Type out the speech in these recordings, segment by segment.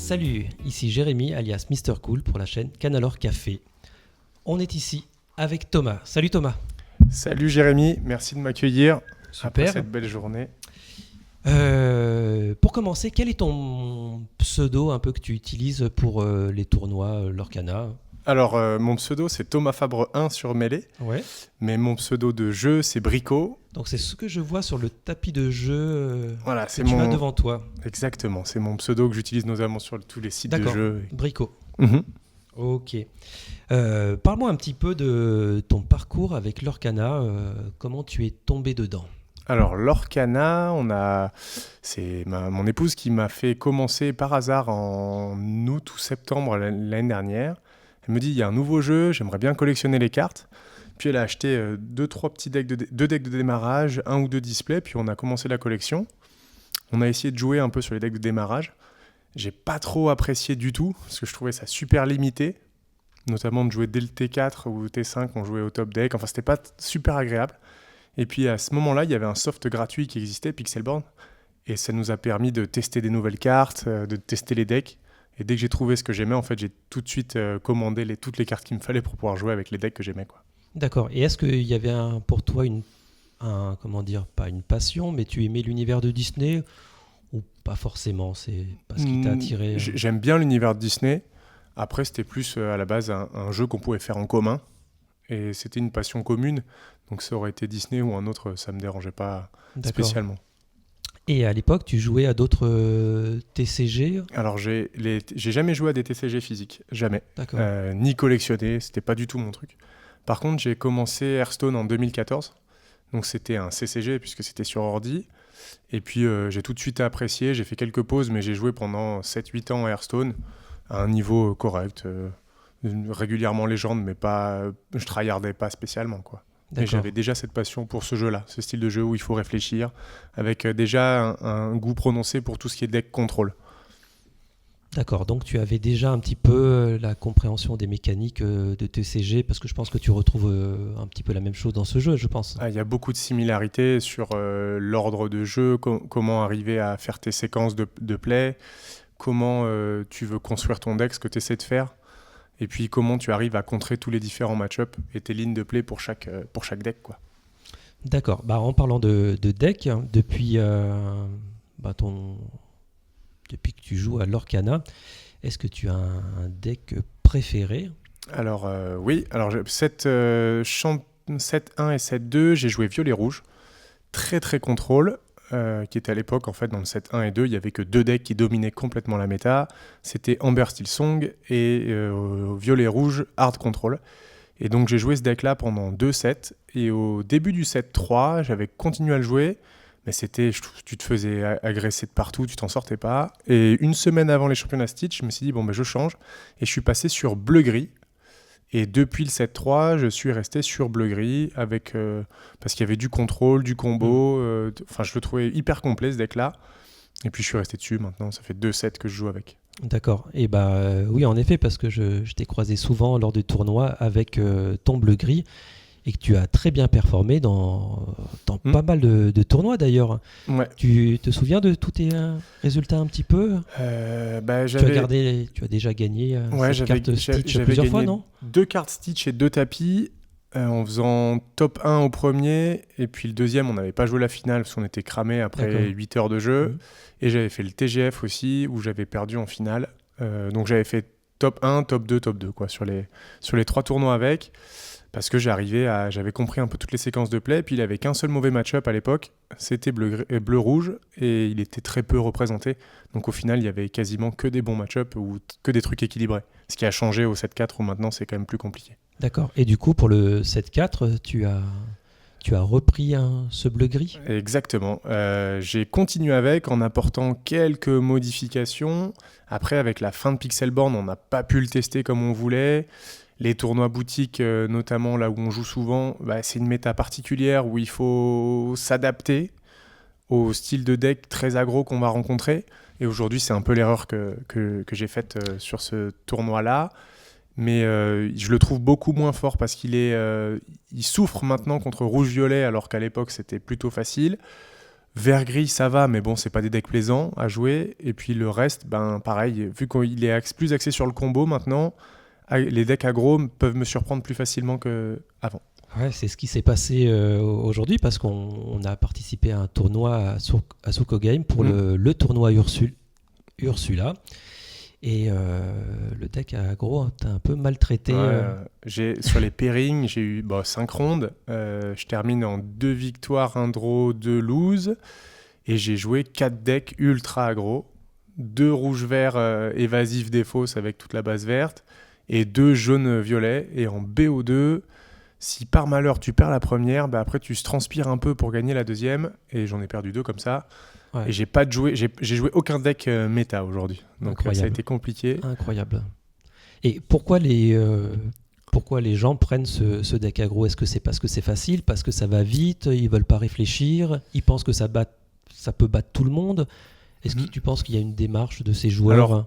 Salut, ici Jérémy alias Mr Cool pour la chaîne Canalor Café. On est ici avec Thomas. Salut Thomas. Salut Jérémy, merci de m'accueillir après Super. cette belle journée. Pour commencer, quel est ton pseudo un peu que tu utilises pour les tournois Lorcana? Alors mon pseudo c'est Thomas Fabre 1 sur Melee, Ouais. mais mon pseudo de jeu c'est Brico. Donc c'est ce que je vois sur le tapis de jeu Voilà, que c'est tu as mon... devant toi. Exactement, c'est mon pseudo que j'utilise notamment sur tous les sites de D'accord. jeux. Brico. Mhm. Ok. Parle-moi un petit peu de ton parcours avec Lorcana. Comment tu es tombé dedans? Alors Lorcana, c'est mon épouse qui m'a fait commencer par hasard en août ou septembre l'année dernière. Elle me dit, il y a un nouveau jeu, j'aimerais bien collectionner les cartes. Puis elle a acheté deux decks de démarrage, un ou deux displays, puis on a commencé la collection. On a essayé de jouer un peu sur les decks de démarrage. J'ai pas trop apprécié du tout, parce que je trouvais ça super limité, notamment de jouer dès le T4 ou T5, on jouait au top deck. Enfin, c'était pas super agréable. Et puis à ce moment-là, il y avait un soft gratuit qui existait, Pixelborn, et ça nous a permis de tester des nouvelles cartes, de tester les decks. Et dès que j'ai trouvé ce que j'aimais, en fait, j'ai tout de suite commandé toutes les cartes qu'il me fallait pour pouvoir jouer avec les decks que j'aimais, quoi. D'accord. Et est-ce qu'il y avait pour toi comment dire, pas une passion, mais tu aimais l'univers de Disney ou pas forcément? C'est pas ce qui t'a attiré? J'aime bien l'univers de Disney. Après, c'était plus à la base un jeu qu'on pouvait faire en commun. Et c'était une passion commune. Donc ça aurait été Disney ou un autre, ça ne me dérangeait pas D'accord. spécialement. Et à l'époque, tu jouais à d'autres TCG? Alors, j'ai jamais joué à des TCG physiques, jamais. D'accord. Ni collectionné, c'était pas du tout mon truc. Par contre, j'ai commencé Hearthstone en 2014. Donc c'était un CCG puisque c'était sur ordi. Et puis j'ai tout de suite apprécié, j'ai fait quelques pauses, mais j'ai joué pendant 7-8 ans à Hearthstone à un niveau correct. Régulièrement légende, mais je tryhardais pas spécialement, quoi. Et D'accord. j'avais déjà cette passion pour ce jeu-là, ce style de jeu où il faut réfléchir, avec déjà un goût prononcé pour tout ce qui est deck control. D'accord. Donc tu avais déjà un petit peu la compréhension des mécaniques de TCG, parce que je pense que tu retrouves un petit peu la même chose dans ce jeu, je pense. Il y a beaucoup de similarités sur l'ordre de jeu, comment arriver à faire tes séquences de play, comment tu veux construire ton deck, ce que tu essaies de faire. Et puis comment tu arrives à contrer tous les différents match-up et tes lignes de play pour chaque deck, quoi. D'accord. En parlant de deck, depuis que tu joues à Lorcana, est-ce que tu as un deck préféré? Alors oui, alors 7-1 et 7-2, j'ai joué violet-rouge, très très contrôle, qui était à l'époque en fait dans le 7-1 et 2, il n'y avait que deux decks qui dominaient complètement la méta, c'était Amber Steel Song et violet-rouge hard control. Et donc j'ai joué ce deck-là pendant 2 sets, et au début du set 3, j'avais continué à le jouer, mais tu te faisais agresser de partout, tu t'en sortais pas. Et une semaine avant les championnats Stitch, je me suis dit, je change, et je suis passé sur bleu-gris. Et depuis le 7-3, je suis resté sur bleu-gris, parce qu'il y avait du contrôle, du combo, je le trouvais hyper complet ce deck-là. Et puis je suis resté dessus maintenant, ça fait 2 sets que je joue avec. D'accord. Et oui, en effet, parce que je t'ai croisé souvent lors des tournois avec ton bleu-gris et que tu as très bien performé dans pas mal de tournois d'ailleurs. Ouais. Tu te souviens de tous tes résultats un petit peu? Tu as déjà gagné cette carte Stitch plusieurs fois, non? 2 cartes Stitch et 2 tapis, en faisant top 1 au premier, et puis le deuxième, on n'avait pas joué la finale parce qu'on était cramé après D'accord. 8 heures de jeu. Et j'avais fait le TGF aussi, où j'avais perdu en finale. Donc j'avais fait top 1, top 2, top 2, quoi, sur les 3 tournois avec, parce que j'avais compris un peu toutes les séquences de play, puis il avait qu'un seul mauvais match-up à l'époque, c'était bleu-rouge, et il était très peu représenté. Donc au final, il y avait quasiment que des bons match-up ou que des trucs équilibrés. Ce qui a changé au 7-4, où maintenant c'est quand même plus compliqué. D'accord. Et du coup, pour le 7-4, tu as repris ce bleu-gris? Exactement. J'ai continué avec en apportant quelques modifications. Après, avec la fin de Pixelborn, on n'a pas pu le tester comme on voulait. Les tournois boutiques, notamment là où on joue souvent, c'est une méta particulière où il faut s'adapter au style de deck très aggro qu'on va rencontrer. Et aujourd'hui, c'est un peu l'erreur que j'ai faite sur ce tournoi-là. Mais je le trouve beaucoup moins fort parce il souffre maintenant contre rouge-violet, alors qu'à l'époque c'était plutôt facile. Vert-gris, ça va, mais bon, c'est pas des decks plaisants à jouer. Et puis le reste, pareil, vu qu'il est plus axé sur le combo maintenant, les decks aggro peuvent me surprendre plus facilement qu'avant. Ouais, c'est ce qui s'est passé aujourd'hui parce qu'on a participé à un tournoi à Suko Game pour le tournoi Ursula. Et le deck aggro, t'as un peu maltraité. Sur les pairings, j'ai eu 5 rondes. Je termine en 2 victoires, 1 draw, 2 lose. Et j'ai joué 4 decks ultra aggro. 2 rouges-verts évasifs des fausses avec toute la base verte. Et 2 jaunes-violets. Et en BO2, si par malheur tu perds la première, après tu transpires un peu pour gagner la deuxième. Et j'en ai perdu 2 comme ça. Ouais. Et j'ai joué aucun deck méta aujourd'hui. Donc ça a été compliqué. Incroyable. Et pourquoi les gens prennent ce deck aggro? Est-ce que c'est parce que c'est facile, parce que ça va vite, ils veulent pas réfléchir, ils pensent que ça peut battre tout le monde? Est-ce que tu penses qu'il y a une démarche de ces joueurs?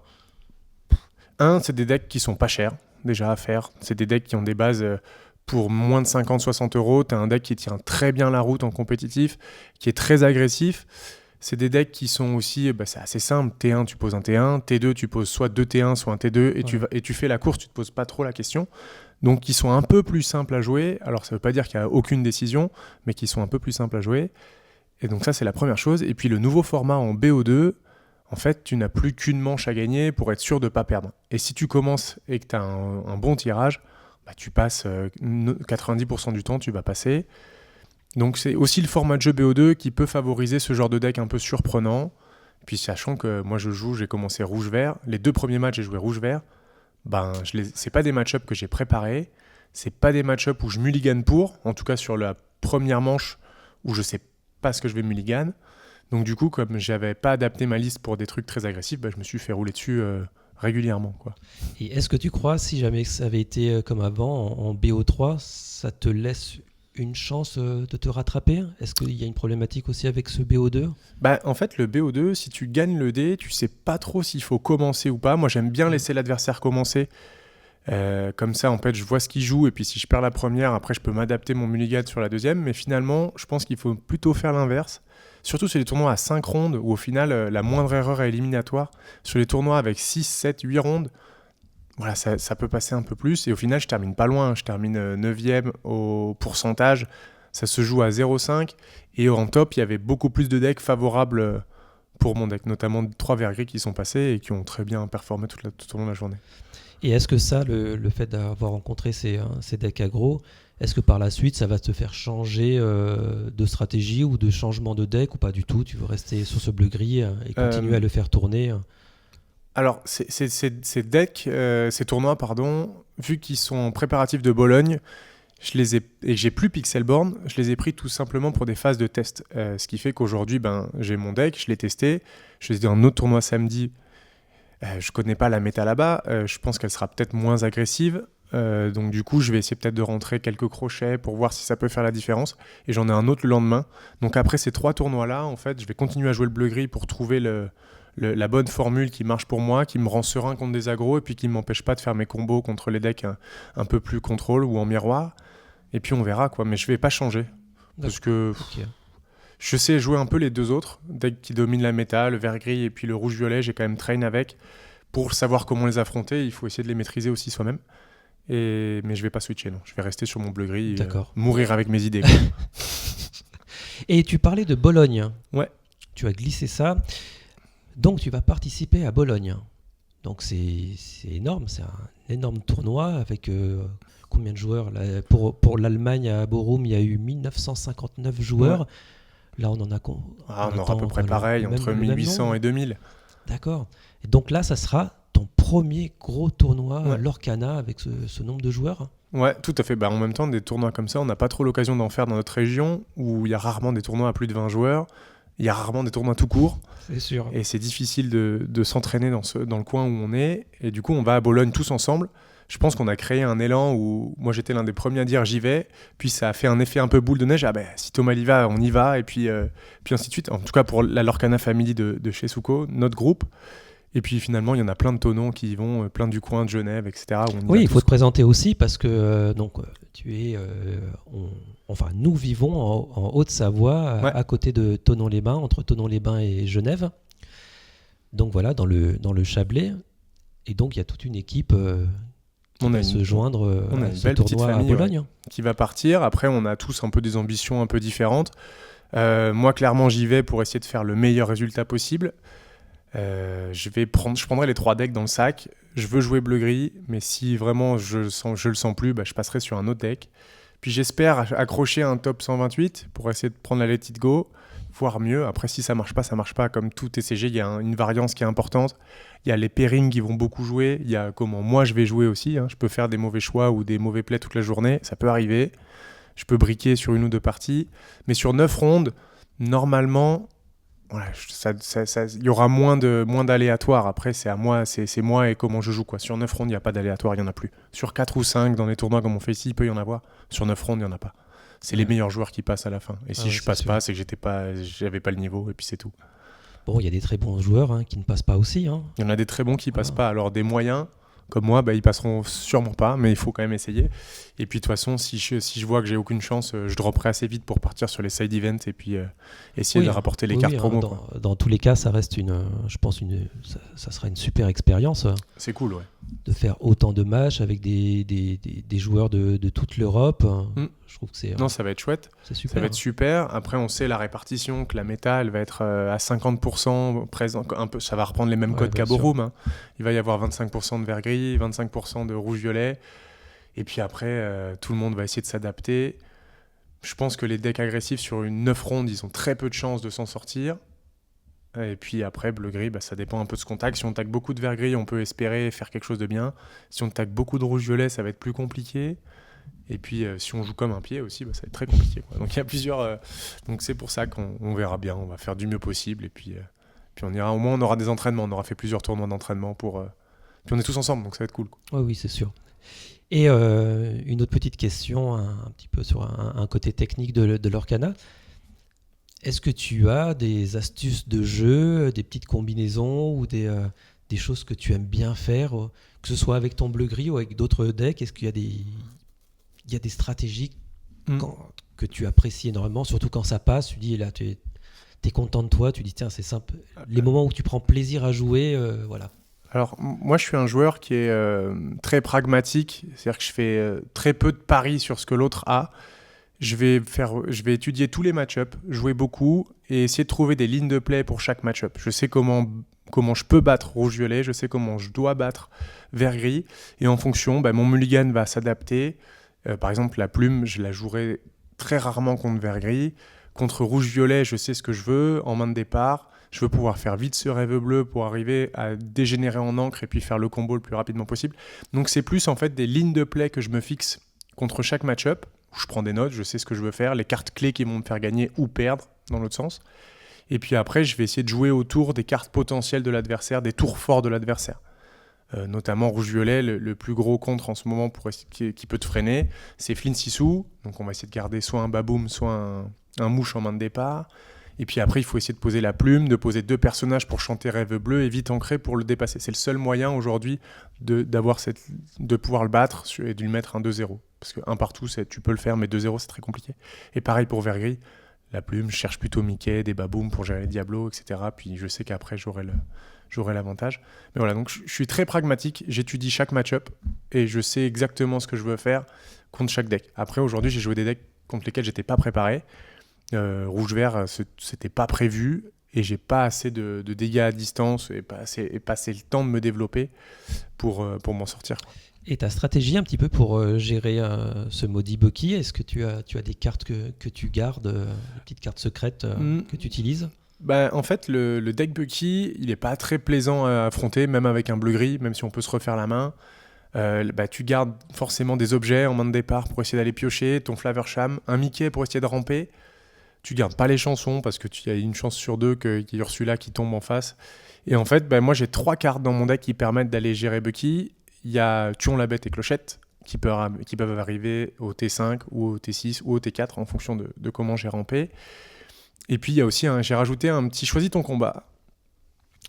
Alors, c'est des decks qui sont pas chers déjà à faire. C'est des decks qui ont des bases pour moins de 50-60 euros. Tu as un deck qui tient très bien la route en compétitif, qui est très agressif. C'est des decks qui sont aussi, c'est assez simple. T1, tu poses un T1. T2, tu poses soit 2 T1, soit un T2. Et tu fais la course, tu te poses pas trop la question. Donc, qui sont un peu plus simples à jouer. Alors, ça veut pas dire qu'il n'y a aucune décision, mais qui sont un peu plus simples à jouer. Et donc, ça, c'est la première chose. Et puis, le nouveau format en BO2, en fait, tu n'as plus qu'une manche à gagner pour être sûr de ne pas perdre. Et si tu commences et que tu as un bon tirage, tu passes 90% du temps, tu vas passer. Donc c'est aussi le format de jeu BO2 qui peut favoriser ce genre de deck un peu surprenant. Puis sachant que moi j'ai commencé rouge-vert. Les 2 premiers matchs, j'ai joué rouge-vert. C'est pas des match-ups que j'ai préparés. C'est pas des match-ups où je mulligan pour. En tout cas sur la première manche où je sais pas ce que je vais mulligan. Donc du coup, comme j'avais pas adapté ma liste pour des trucs très agressifs, je me suis fait rouler dessus régulièrement, quoi. Et est-ce que tu crois, si jamais ça avait été comme avant, en BO3, ça te laisse une chance de te rattraper? Est-ce qu'il y a une problématique aussi avec ce BO2? En fait, le BO2, si tu gagnes le dé, tu sais pas trop s'il faut commencer ou pas. Moi, j'aime bien laisser l'adversaire commencer. Comme ça, en fait, je vois ce qu'il joue. Et puis, si je perds la première, après, je peux m'adapter mon mulligan sur la deuxième. Mais finalement, je pense qu'il faut plutôt faire l'inverse. Surtout sur les tournois à 5 rondes, où au final, la moindre erreur est éliminatoire. Sur les tournois avec 6, 7, 8 rondes, voilà, ça peut passer un peu plus. Et au final, je termine pas loin. Je termine 9e au pourcentage. Ça se joue à 0,5. Et en top, il y avait beaucoup plus de decks favorables pour mon deck. Notamment 3 verts gris qui sont passés et qui ont très bien performé tout au long de la journée. Et est-ce que ça, le fait d'avoir rencontré ces decks aggro, est-ce que par la suite, ça va te faire changer de stratégie ou de changement de deck ou pas du tout? Tu veux rester sur ce bleu-gris et continuer à le faire tourner? Alors, ces decks, ces tournois, vu qu'ils sont préparatifs de Bologne, et que j'ai plus Pixelborn, je les ai pris tout simplement pour des phases de test. Ce qui fait qu'aujourd'hui, j'ai mon deck, je l'ai testé. Je l'ai fait dans un autre tournoi samedi. Je connais pas la méta là-bas. Je pense qu'elle sera peut-être moins agressive. Donc du coup, je vais essayer peut-être de rentrer quelques crochets pour voir si ça peut faire la différence. Et j'en ai un autre le lendemain. Donc après ces 3 tournois-là, en fait, je vais continuer à jouer le bleu-gris pour trouver la bonne formule qui marche pour moi, qui me rend serein contre des agros et puis qui ne m'empêche pas de faire mes combos contre les decks un peu plus contrôle ou en miroir. Et puis on verra, quoi. Mais je vais pas changer. Parce que je sais jouer un peu les 2 autres decks qui dominent la méta, le vert-gris et puis le rouge-violet. J'ai quand même train avec. Pour savoir comment les affronter, il faut essayer de les maîtriser aussi soi-même. Mais je vais pas switcher, non. Je vais rester sur mon bleu-gris et mourir avec mes idées. Et tu parlais de Bologne. Ouais. Tu as glissé ça. Donc tu vas participer à Bologne. Donc c'est énorme, c'est un énorme tournoi avec combien de joueurs là, pour l'Allemagne à Borum, il y a eu 1959 joueurs. Ouais. Là on en a on aura à peu près pareil, entre 1800 et 2000. D'accord. Et donc là ça sera ton premier gros tournoi Lorcana avec ce nombre de joueurs? Ouais, tout à fait. En même temps, des tournois comme ça, on n'a pas trop l'occasion d'en faire dans notre région où il y a rarement des tournois à plus de 20 joueurs. Il y a rarement des tournois tout court. C'est sûr. Et c'est difficile de s'entraîner dans le coin où on est. Et du coup, on va à Bologne tous ensemble. Je pense qu'on a créé un élan où moi, j'étais l'un des premiers à dire j'y vais. Puis ça a fait un effet un peu boule de neige. Si Thomas y va, on y va. Et puis ainsi de suite. En tout cas, pour la Lorcana Family de chez Suko, notre groupe. Et puis finalement, il y en a plein de tonons qui y vont, plein du coin de Genève, etc. où on y Oui, va il faut tous, te quoi. présenter aussi parce que enfin, nous vivons en Haute-Savoie, Ouais, à côté de Thonon-les-Bains, entre Thonon-les-Bains et Genève. Donc voilà, dans le Chablais. Et donc il y a toute une équipe qui on a va se une, joindre on a à une ce belle petite tournoi à famille, ouais, Bologne. qui va partir. Après, on a tous un peu des ambitions un peu différentes. Moi, clairement, j'y vais pour essayer de faire le meilleur résultat possible. Je prendrai les 3 decks dans le sac. Je veux jouer bleu-gris, mais si vraiment je le sens plus, je passerai sur un autre deck. Puis j'espère accrocher un top 128 pour essayer de prendre la let it go, voire mieux. Après, si ça marche pas, ça marche pas. Comme tout TCG, il y a une variance qui est importante. Il y a les pairings qui vont beaucoup jouer. Il y a comment moi je vais jouer aussi. Je peux faire des mauvais choix ou des mauvais plays toute la journée. Ça peut arriver. Je peux briquer sur 1 ou 2 parties. Mais sur 9 rondes, normalement, voilà, il y aura moins d'aléatoires. Après, c'est à moi, c'est moi et comment je joue, quoi. Sur 9 rondes, il n'y a pas d'aléatoire, il n'y en a plus. Sur 4 ou 5, dans les tournois comme on fait ici, il peut y en avoir. Sur 9 rondes, il n'y en a pas. C'est les meilleurs joueurs qui passent à la fin. Et si je passe pas, c'est que j'avais pas le niveau, et puis c'est tout. Bon, il y a des très bons joueurs qui ne passent pas aussi. Il y en a des très bons qui passent pas. Alors des moyens, comme moi, ils passeront sûrement pas, mais il faut quand même essayer. Et puis de toute façon, si je vois que j'ai aucune chance, je dropperai assez vite pour partir sur les side events et puis essayer de rapporter les cartes promo. Dans tous les cas, ça reste je pense ça sera une super expérience. C'est cool, ouais. De faire autant de matchs avec des joueurs de toute l'Europe. Je trouve que Non, ça va être chouette. C'est super. Ça va être super. Après, on sait la répartition, que la méta, elle va être à 50% présent. Un peu, ça va reprendre les mêmes codes qu'à Borum. Il va y avoir 25% de vert gris, 25% de rouge-violet. Et puis après, tout le monde va essayer de s'adapter. Je pense que les decks agressifs sur une 9 rondes, ils ont très peu de chances de s'en sortir. Et puis après, bleu-gris, ça dépend un peu de ce qu'on tag. Si on tag beaucoup de vert gris, on peut espérer faire quelque chose de bien. Si on tag beaucoup de rouge-violet, ça va être plus compliqué. Et puis si on joue comme un pied aussi, ça va être très compliqué, quoi. Donc il y a plusieurs. Donc c'est pour ça qu'on verra bien. On va faire du mieux possible. Et puis on ira. Au moins, on aura des entraînements. On aura fait plusieurs tournois d'entraînement pour. Puis on est tous ensemble, donc ça va être cool, quoi. Oui, c'est sûr. Et une autre petite question, un petit peu sur un côté technique de l'Orcana. Est-ce que tu as des astuces de jeu, des petites combinaisons ou des choses que tu aimes bien faire, que ce soit avec ton bleu-gris ou avec d'autres decks? Est-ce qu'il y a des stratégies que tu apprécies énormément, surtout quand ça passe? Tu dis, là, tu es content de toi, tu dis, tiens, c'est simple. Les moments où tu prends plaisir à jouer, voilà. Alors, moi, je suis un joueur qui est très pragmatique. C'est-à-dire que je fais très peu de paris sur ce que l'autre a. Je vais étudier tous les match-ups, jouer beaucoup et essayer de trouver des lignes de play pour chaque match-up. Je sais comment je peux battre rouge-violet, je sais comment je dois battre vert-gris. Et en fonction, mon mulligan va s'adapter. Par exemple, la plume, je la jouerai très rarement contre vert-gris. Contre rouge-violet, je sais ce que je veux en main de départ. Je veux pouvoir faire vite ce rêve bleu pour arriver à dégénérer en encre et puis faire le combo le plus rapidement possible. Donc c'est plus en fait des lignes de play que je me fixe contre chaque match-up. Où je prends des notes, je sais ce que je veux faire, les cartes clés qui vont me faire gagner ou perdre dans l'autre sens. Et puis après, je vais essayer de jouer autour des cartes potentielles de l'adversaire, des tours forts de l'adversaire. Notamment rouge-violet, le plus gros contre en ce moment qui peut te freiner, c'est Flynn Sissou. Donc on va essayer de garder soit un Baboum, soit un mouche en main de départ. Et puis après, il faut essayer de poser la plume, de poser 2 personnages pour chanter Rêve Bleu et vite ancré pour le dépasser. C'est le seul moyen aujourd'hui de pouvoir le battre et de lui mettre un 2-0. Parce que 1 partout, tu peux le faire, mais 2-0, c'est très compliqué. Et pareil pour vert-gris, la plume, je cherche plutôt Mickey, des Baboum pour gérer les Diablos, etc. Puis je sais qu'après, j'aurai l'avantage. Mais voilà, donc je suis très pragmatique, j'étudie chaque match-up et je sais exactement ce que je veux faire contre chaque deck. Après, aujourd'hui, j'ai joué des decks contre lesquels j'étais pas préparé. Rouge-vert, c'était pas prévu et j'ai pas assez de dégâts à distance et pas assez le temps de me développer pour m'en sortir, quoi. Et ta stratégie un petit peu pour gérer ce maudit Bucky, est-ce que tu as des cartes que tu gardes, des petites cartes secrètes que tu utilises? En fait, le deck Bucky, il est pas très plaisant à affronter, même avec un bleu-gris, même si on peut se refaire la main. Tu gardes forcément des objets en main de départ pour essayer d'aller piocher, ton Flaversham, un Mickey pour essayer de ramper. Tu gardes pas les chansons parce que tu as une chance sur 2 qu'il y ait Ursula qui tombe en face. Et en fait, moi j'ai 3 cartes dans mon deck qui permettent d'aller gérer Bucky. Il y a Tuon la bête et Clochette qui peuvent arriver au T5 ou au T6 ou au T4 en fonction de comment j'ai rampé. Et puis il y a aussi, j'ai rajouté un petit choisis ton combat.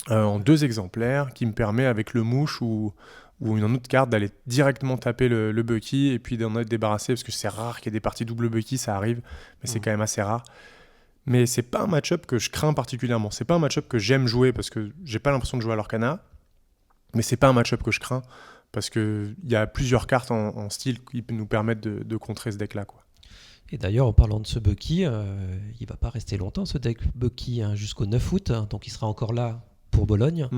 en 2 exemplaires, qui me permet avec le mouche ou une autre carte d'aller directement taper le Bucky et puis d'en être débarrassé, parce que c'est rare qu'il y ait des parties double Bucky, ça arrive, mais c'est quand même assez rare. Mais c'est pas un match-up que je crains particulièrement. C'est pas un match-up que j'aime jouer parce que j'ai pas l'impression de jouer à l'Orcana, mais c'est pas un match-up que je crains parce qu'il y a plusieurs cartes en style qui nous permettent de contrer ce deck-là, quoi. Et d'ailleurs, en parlant de ce Bucky, il va pas rester longtemps ce deck Bucky, hein, jusqu'au 9 août, hein, donc il sera encore là pour Bologne.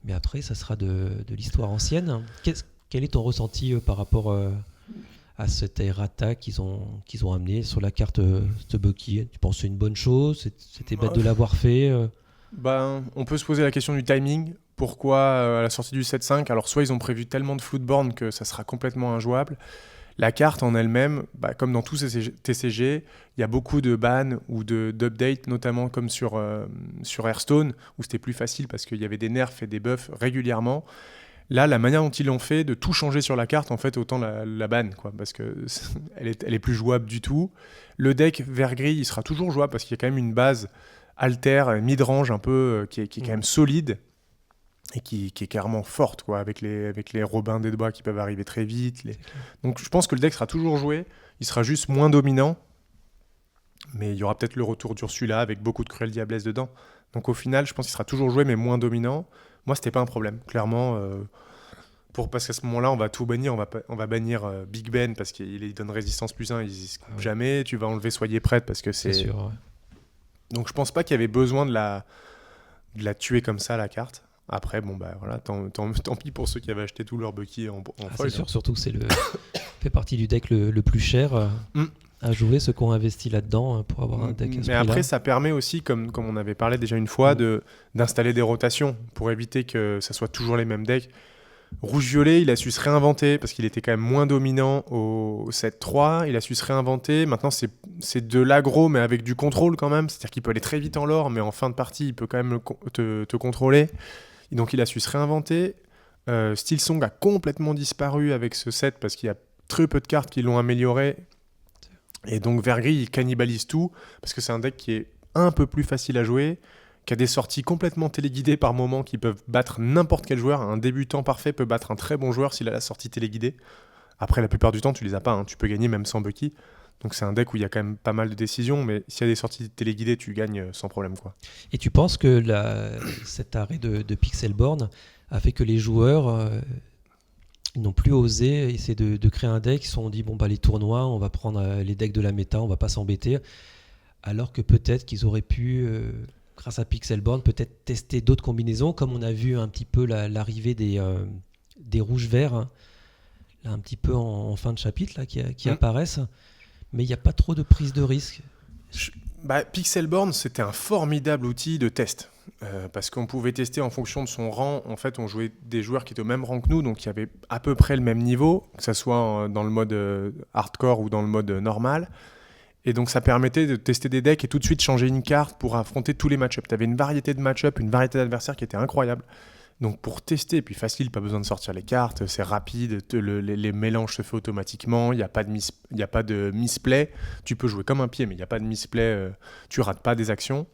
Mais après, ça sera de l'histoire ancienne. Quel est ton ressenti par rapport à cette errata qu'ils ont amené sur la carte de Bucky? Tu penses que c'est une bonne chose? C'était bête de l'avoir fait On peut se poser la question du timing. Pourquoi à la sortie du 7-5? Alors soit ils ont prévu tellement de Floodborn que ça sera complètement injouable. La carte en elle-même, comme dans tous ces TCG, il y a beaucoup de bans ou d'updates, notamment comme sur Hearthstone, où c'était plus facile parce qu'il y avait des nerfs et des buffs régulièrement. Là, la manière dont ils l'ont fait, de tout changer sur la carte, en fait, autant la ban, quoi, parce qu'elle est plus jouable du tout. Le deck vert-gris, il sera toujours jouable parce qu'il y a quand même une base alter, mid-range un peu, qui est quand même solide et qui est carrément forte, quoi, avec les Robins des Bois qui peuvent arriver très vite. Donc je pense que le deck sera toujours joué, il sera juste moins dominant, mais il y aura peut-être le retour d'Ursula avec beaucoup de Cruelle Diablesse dedans. Donc au final, je pense qu'il sera toujours joué, mais moins dominant. Moi, c'était pas un problème, clairement. Parce qu'à ce moment-là, on va tout bannir. On va bannir Big Ben parce qu'il donne résistance +1, il se coupe jamais. Tu vas enlever Soyez prête parce que c'est... sûr, ouais. Donc je pense pas qu'il y avait besoin de la tuer comme ça, la carte. Après, voilà, tant pis pour ceux qui avaient acheté tout leur Bucky en foil. C'est sûr, surtout que fait partie du deck le plus cher à jouer, ceux qui ont investi là-dedans pour avoir un deck à ce Mais après, ça permet aussi, comme on avait parlé déjà une fois, d'installer des rotations pour éviter que ça soit toujours les mêmes decks. Rouge-violet, il a su se réinventer parce qu'il était quand même moins dominant au 7-3. Il a su se réinventer. Maintenant, c'est de l'aggro, mais avec du contrôle quand même. C'est-à-dire qu'il peut aller très vite en lore, mais en fin de partie, il peut quand même te contrôler. Et donc, il a su se réinventer. Steelsong a complètement disparu avec ce set parce qu'il y a très peu de cartes qui l'ont amélioré. Et donc, Vert-Gris, il cannibalise tout parce que c'est un deck qui est un peu plus facile à jouer, qui a des sorties complètement téléguidées par moment qui peuvent battre n'importe quel joueur. Un débutant parfait peut battre un très bon joueur s'il a la sortie téléguidée. Après, la plupart du temps, tu les as pas, hein. Tu peux gagner même sans Bucky. Donc c'est un deck où il y a quand même pas mal de décisions, mais s'il y a des sorties téléguidées, tu gagnes sans problème, quoi. Et tu penses que cet arrêt de Pixelborn a fait que les joueurs n'ont plus osé essayer de créer un deck? Ils se sont dit, les tournois, on va prendre les decks de la méta, on va pas s'embêter. Alors que peut-être qu'ils auraient pu... grâce à Pixelborn, peut-être tester d'autres combinaisons, comme on a vu un petit peu l'arrivée des rouges-verts, hein, là, un petit peu en fin de chapitre, là, qui apparaissent. Mais il n'y a pas trop de prise de risque. Pixelborn, c'était un formidable outil de test. Parce qu'on pouvait tester en fonction de son rang. En fait, on jouait des joueurs qui étaient au même rang que nous, donc qui avaient à peu près le même niveau, que ce soit dans le mode hardcore ou dans le mode normal. Et donc ça permettait de tester des decks et tout de suite changer une carte pour affronter tous les match-ups. Tu avais une variété de match-ups, une variété d'adversaires qui était incroyable. Donc pour tester, et puis facile, pas besoin de sortir les cartes, c'est rapide, les mélanges se font automatiquement, il n'y a pas de misplay. Tu peux jouer comme un pied, mais il n'y a pas de misplay, tu rates pas des actions.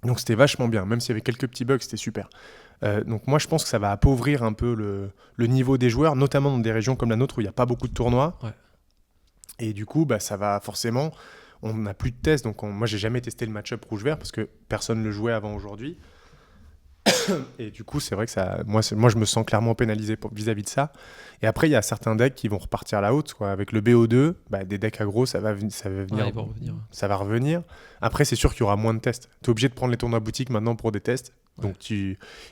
Donc c'était vachement bien, même s'il y avait quelques petits bugs, c'était super. Donc moi je pense que ça va appauvrir un peu le niveau des joueurs, notamment dans des régions comme la nôtre où il n'y a pas beaucoup de tournois. Ouais. Et du coup, ça va forcément... On n'a plus de tests, donc moi, j'ai jamais testé le match-up rouge-vert parce que personne ne le jouait avant aujourd'hui. Et du coup, c'est vrai que moi, je me sens clairement pénalisé vis-à-vis de ça. Et après, il y a certains decks qui vont repartir à la haute, quoi. Avec le BO2, des decks aggro, ça va venir. Ouais, ça va revenir. Après, c'est sûr qu'il y aura moins de tests. Tu es obligé de prendre les tournois boutiques maintenant pour des tests. Ouais.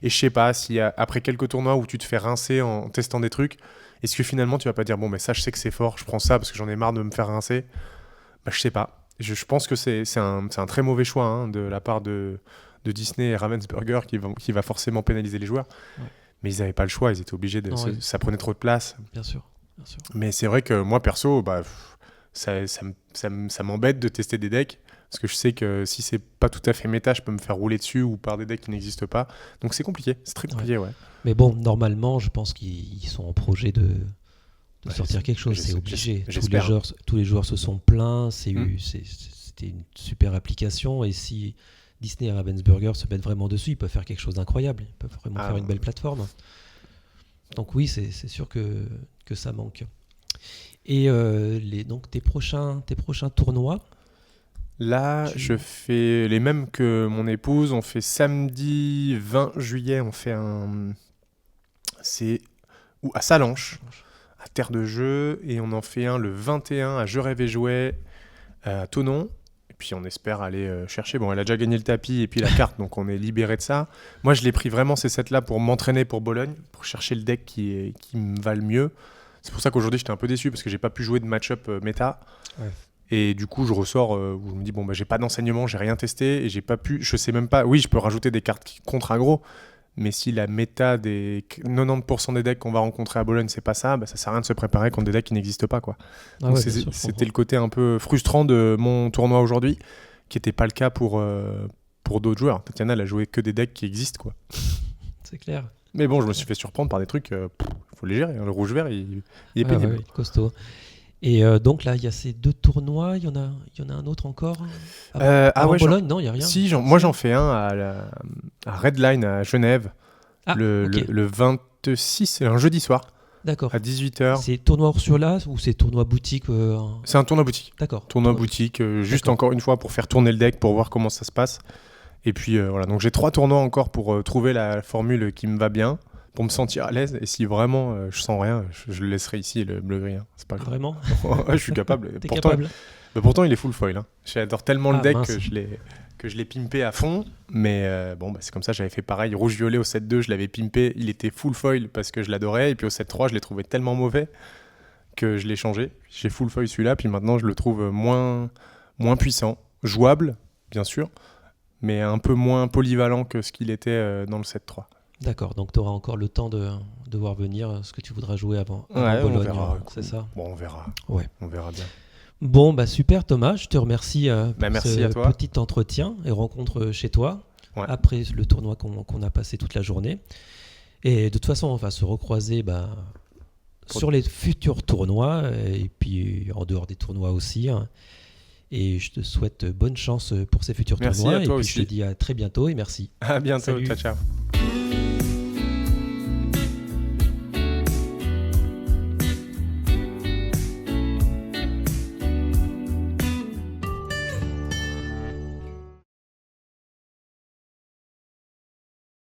Et je sais pas, si après quelques tournois où tu te fais rincer en testant des trucs, est-ce que finalement tu vas pas dire ça je sais que c'est fort, je prends ça parce que j'en ai marre de me faire rincer? Je sais pas. Je pense que c'est un très mauvais choix, hein, de la part de Disney et Ravensburger qui va forcément pénaliser les joueurs. Ouais. Mais ils n'avaient pas le choix, ils étaient obligés ça prenait trop de place. Bien sûr. Mais c'est vrai que moi perso, ça m'embête de tester des decks. Parce que je sais que si c'est pas tout à fait méta, je peux me faire rouler dessus ou par des decks qui n'existent pas. Donc c'est compliqué, c'est très compliqué, ouais. Mais bon, normalement, je pense qu'ils sont en projet de sortir quelque chose, c'est obligé. Tous les joueurs se sont plaints, c'était une super application. Et si Disney et Ravensburger se mettent vraiment dessus, ils peuvent faire quelque chose d'incroyable. Ils peuvent vraiment faire une belle plateforme. Donc oui, c'est sûr que ça manque. Et donc tes prochains tournois? Là, je fais les mêmes que mon épouse. On fait samedi 20 juillet, on fait c'est à Salanches, à Terre de Jeu, et on en fait un le 21 à Je Rêve et Jouet, à Thonon. Et puis on espère aller chercher. Bon, elle a déjà gagné le tapis et puis la carte, donc on est libéré de ça. Moi, je l'ai pris vraiment ces sets-là pour m'entraîner pour Bologne, pour chercher le deck qui me va le mieux. C'est pour ça qu'aujourd'hui, j'étais un peu déçu parce que j'ai pas pu jouer de match-up méta. Ouais. Et du coup, je ressors où je me dis, bon, j'ai pas d'enseignement, j'ai rien testé et j'ai pas pu. Je sais même pas. Oui, je peux rajouter des cartes contre aggro, mais si la méta des 90% des decks qu'on va rencontrer à Bologne, c'est pas ça, ça sert à rien de se préparer contre des decks qui n'existent pas, quoi. Donc c'était le côté un peu frustrant de mon tournoi aujourd'hui, qui était pas le cas pour d'autres joueurs. Tatiana, elle a joué que des decks qui existent, quoi. C'est clair. Mais bon, je me suis fait surprendre par des trucs. Faut les gérer. Le rouge-vert, il est pénible. Ouais, costaud. Et donc là, il y a ces 2 tournois. Il y en a un autre encore avant Bologne, non, il n'y a rien. Si, moi j'en fais un à Redline à Genève le 26, c'est un jeudi soir. D'accord. À 18h. C'est tournoi Ursula ou c'est tournoi boutique C'est un tournoi boutique. D'accord. Tournoi boutique, juste encore une fois pour faire tourner le deck, pour voir comment ça se passe. Et puis voilà, donc j'ai 3 tournois encore pour trouver la formule qui me va bien, pour me sentir à l'aise. Et si vraiment je sens rien, je le laisserai ici le bleu-gris. Hein. C'est pas grave. Vraiment. Je suis capable. T'es capable. Pourtant, il est full foil. Hein. J'adore tellement le deck mince. que je l'ai pimpé à fond. Mais c'est comme ça, j'avais fait pareil. Rouge-violet au 7-2, je l'avais pimpé. Il était full foil parce que je l'adorais. Et puis au 7-3, je l'ai trouvé tellement mauvais que je l'ai changé. J'ai full foil celui-là. Puis maintenant, je le trouve moins puissant. Jouable, bien sûr, mais un peu moins polyvalent que ce qu'il était dans le 7-3. D'accord, donc tu auras encore le temps de voir venir ce que tu voudras jouer avant Bologne. On verra, c'est ça. Bon, on verra. Ouais. On verra bien. Bon, super Thomas, je te remercie pour merci ce à toi. petit entretien et rencontre chez toi, après le tournoi qu'on a passé toute la journée. Et de toute façon, on va se recroiser sur les futurs tournois et puis en dehors des tournois aussi. Et je te souhaite bonne chance pour ces futurs tournois. Merci à toi et puis aussi. je te dis à très bientôt et merci. À bientôt, Salut. Ciao.